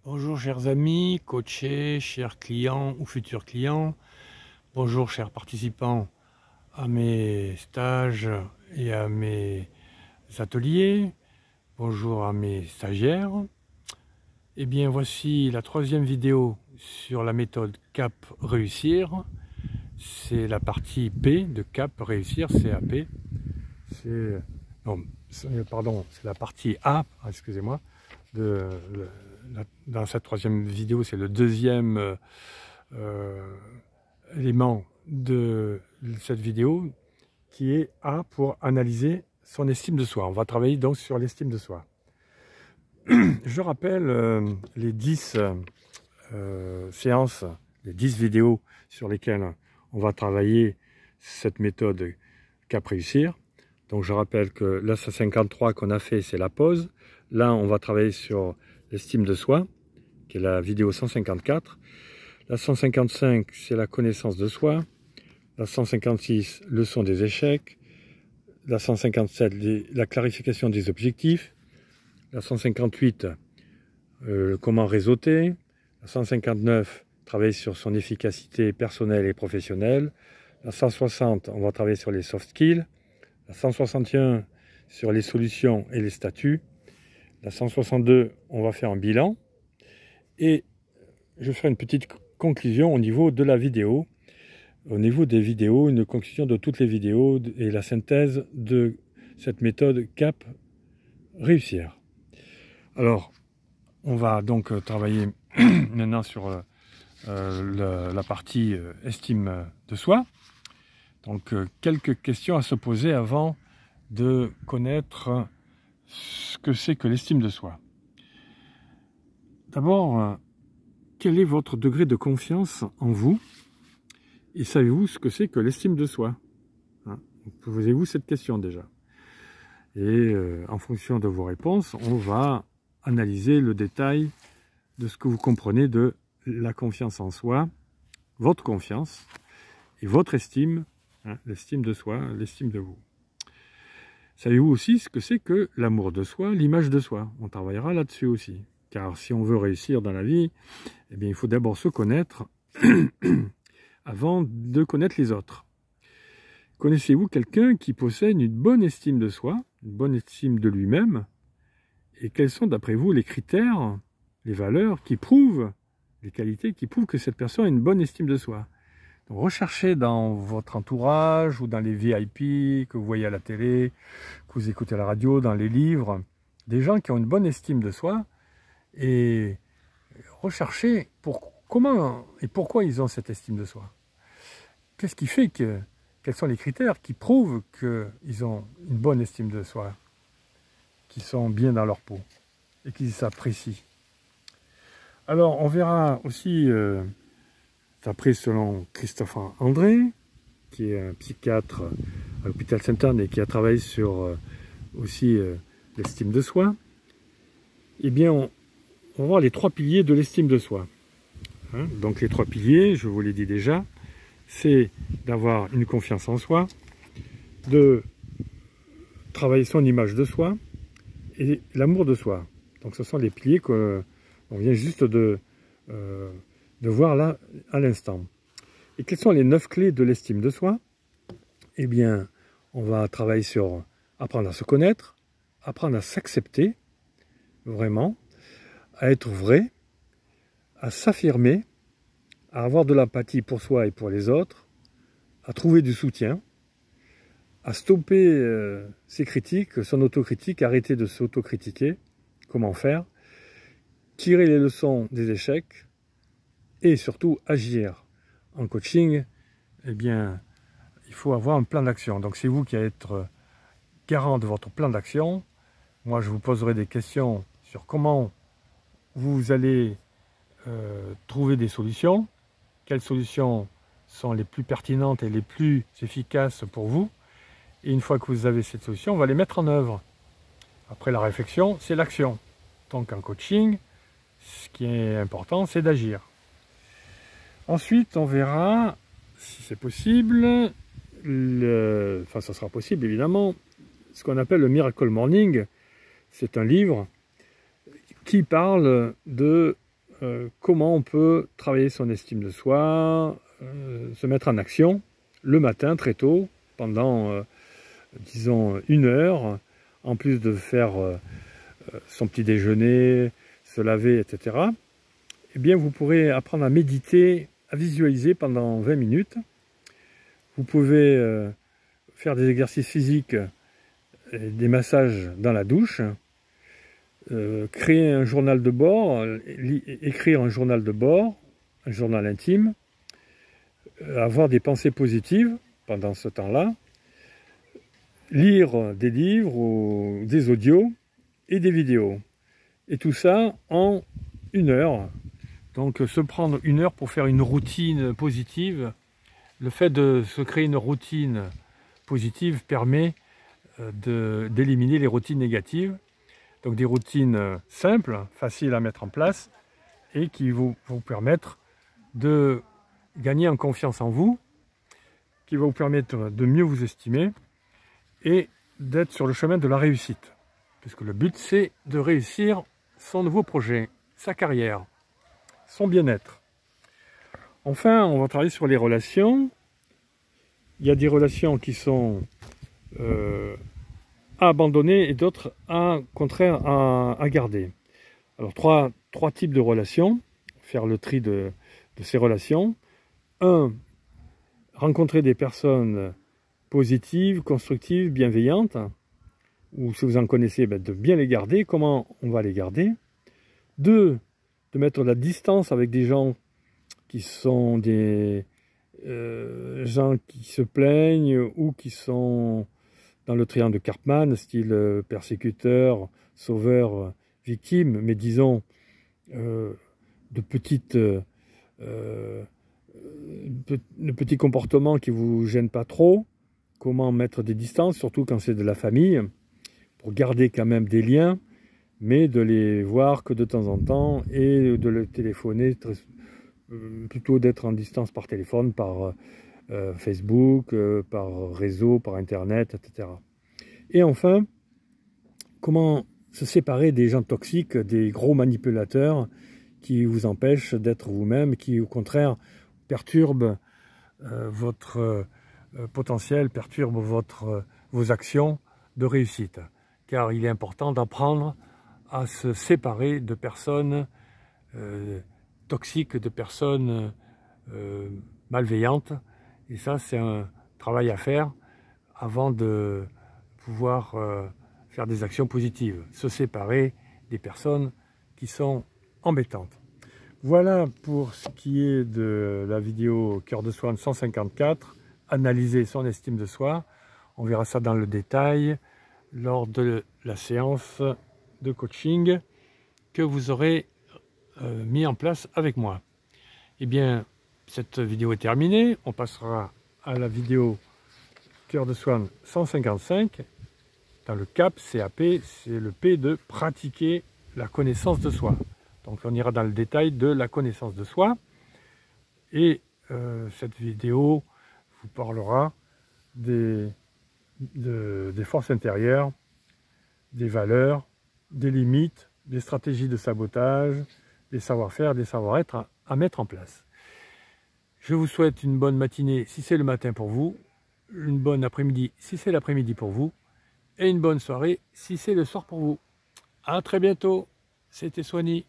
Bonjour chers amis, coachés, chers clients ou futurs clients. Bonjour chers participants à mes stages et à mes ateliers. Bonjour à mes stagiaires. Eh bien voici la troisième vidéo sur la méthode CAP réussir. C'est la partie P de CAP réussir, CAP. C'est la partie A, excusez-moi, dans cette troisième vidéo. C'est le deuxième élément de cette vidéo qui est A pour analyser son estime de soi. On va travailler donc sur l'estime de soi. Je rappelle les 10 séances, les 10 vidéos sur lesquelles on va travailler cette méthode CAP réussir. Donc je rappelle que là, c'est 53 qu'on a fait, c'est la pause. Là, on va travailler sur l'estime de soi, qui est la vidéo 154. La 155, c'est la connaissance de soi. La 156, leçon des échecs. La 157, la clarification des objectifs. La 158, comment réseauter. La 159, travailler sur son efficacité personnelle et professionnelle. La 160, on va travailler sur les soft skills. La 161, sur les solutions et les statuts. La 162, on va faire un bilan. Et je ferai une petite conclusion au niveau de la vidéo. Au niveau des vidéos, une conclusion de toutes les vidéos et la synthèse de cette méthode CAP réussir. Alors, on va donc travailler maintenant sur la partie estime de soi. Donc, quelques questions à se poser avant de connaître ce que c'est que l'estime de soi. D'abord, quel est votre degré de confiance en vous? Et savez-vous ce que c'est que l'estime de soi? Posez-vous cette question déjà. Et en fonction de vos réponses, on va analyser le détail de ce que vous comprenez de la confiance en soi, votre confiance et votre estime, l'estime de soi, l'estime de vous. Savez-vous aussi ce que c'est que l'amour de soi, l'image de soi? On travaillera là-dessus aussi. Car si on veut réussir dans la vie, eh bien, il faut d'abord se connaître avant de connaître les autres. Connaissez-vous quelqu'un qui possède une bonne estime de soi, une bonne estime de lui-même? Et quels sont d'après vous les critères, les valeurs qui prouvent, les qualités qui prouvent que cette personne a une bonne estime de soi? Donc, recherchez dans votre entourage ou dans les VIP que vous voyez à la télé, que vous écoutez à la radio, dans les livres, des gens qui ont une bonne estime de soi et recherchez comment et pourquoi ils ont cette estime de soi. Qu'est-ce qui fait que, quels sont les critères qui prouvent qu'ils ont une bonne estime de soi, qu'ils sont bien dans leur peau et qu'ils s'apprécient. Alors, on verra aussi, après selon Christophe André, qui est un psychiatre à l'hôpital Sainte-Anne et qui a travaillé sur aussi l'estime de soi, eh bien, on va voir les 3 piliers de l'estime de soi. Donc, les 3 piliers, je vous l'ai dit déjà, c'est d'avoir une confiance en soi, de travailler son image de soi et l'amour de soi. Donc, ce sont les piliers qu'on vient juste de voir là à l'instant. Et quelles sont les 9 clés de l'estime de soi? Eh bien, on va travailler sur apprendre à se connaître, apprendre à s'accepter, vraiment, à être vrai, à s'affirmer, à avoir de l'empathie pour soi et pour les autres, à trouver du soutien, à stopper ses critiques, son autocritique, arrêter de s'autocritiquer, comment faire, tirer les leçons des échecs et surtout agir. En coaching, eh bien, il faut avoir un plan d'action. Donc c'est vous qui allez être garant de votre plan d'action. Moi, je vous poserai des questions sur comment vous allez trouver des solutions, quelles solutions sont les plus pertinentes et les plus efficaces pour vous. Et une fois que vous avez cette solution, on va les mettre en œuvre. Après la réflexion, c'est l'action. Donc en coaching, ce qui est important, c'est d'agir. Ensuite, on verra, si c'est possible, ça sera possible évidemment, ce qu'on appelle le Miracle Morning. C'est un livre qui parle de comment on peut travailler son estime de soi, se mettre en action le matin très tôt, pendant disons 1 heure, en plus de faire son petit déjeuner, se laver, etc. Eh bien, vous pourrez apprendre à méditer, à visualiser pendant 20 minutes. Vous pouvez faire des exercices physiques, et des massages dans la douche, créer un journal de bord, écrire un journal de bord, un journal intime, avoir des pensées positives pendant ce temps-là, lire des livres ou des audios et des vidéos. Et tout ça en 1 heure. Donc se prendre 1 heure pour faire une routine positive. Le fait de se créer une routine positive permet d'éliminer les routines négatives. Donc des routines simples, faciles à mettre en place et qui vont vous permettre de gagner en confiance en vous, qui va vous permettre de mieux vous estimer et d'être sur le chemin de la réussite. Puisque le but, c'est de réussir son nouveau projet, sa carrière, son bien-être. Enfin, on va travailler sur les relations. Il y a des relations qui sont à abandonner et d'autres, au contraire, à garder. Alors, trois types de relations. Faire le tri de ces relations. 1. Rencontrer des personnes positives, constructives, bienveillantes. Ou si vous en connaissez, de bien les garder. Comment on va les garder? 2. De mettre de la distance avec des gens qui sont des gens qui se plaignent ou qui sont dans le triangle de Karpman, style persécuteur, sauveur, victime, mais disons de petits comportements qui ne vous gênent pas trop. Comment mettre des distances, surtout quand c'est de la famille, pour garder quand même des liens, mais de les voir que de temps en temps et de le téléphoner, plutôt d'être en distance par téléphone, par Facebook, par réseau, par Internet, etc. Et enfin, comment se séparer des gens toxiques, des gros manipulateurs qui vous empêchent d'être vous-même, qui au contraire perturbent votre potentiel, perturbent vos actions de réussite. Car il est important d'apprendre à se séparer de personnes toxiques, de personnes malveillantes. Et ça, c'est un travail à faire avant de pouvoir faire des actions positives. Se séparer des personnes qui sont embêtantes. Voilà pour ce qui est de la vidéo Cœur de Swan 154. Analyser son estime de soi. On verra ça dans le détail lors de la séance de coaching que vous aurez mis en place avec moi. Eh bien, cette vidéo est terminée. On passera à la vidéo Cœur de Swan 155. Dans le CAP, c'est le P de pratiquer la connaissance de soi. Donc on ira dans le détail de la connaissance de soi. Et cette vidéo vous parlera des forces intérieures, des valeurs, des limites, des stratégies de sabotage, des savoir-faire, des savoir-être à mettre en place. Je vous souhaite une bonne matinée si c'est le matin pour vous, une bonne après-midi si c'est l'après-midi pour vous, et une bonne soirée si c'est le soir pour vous. À très bientôt, c'était Swanny.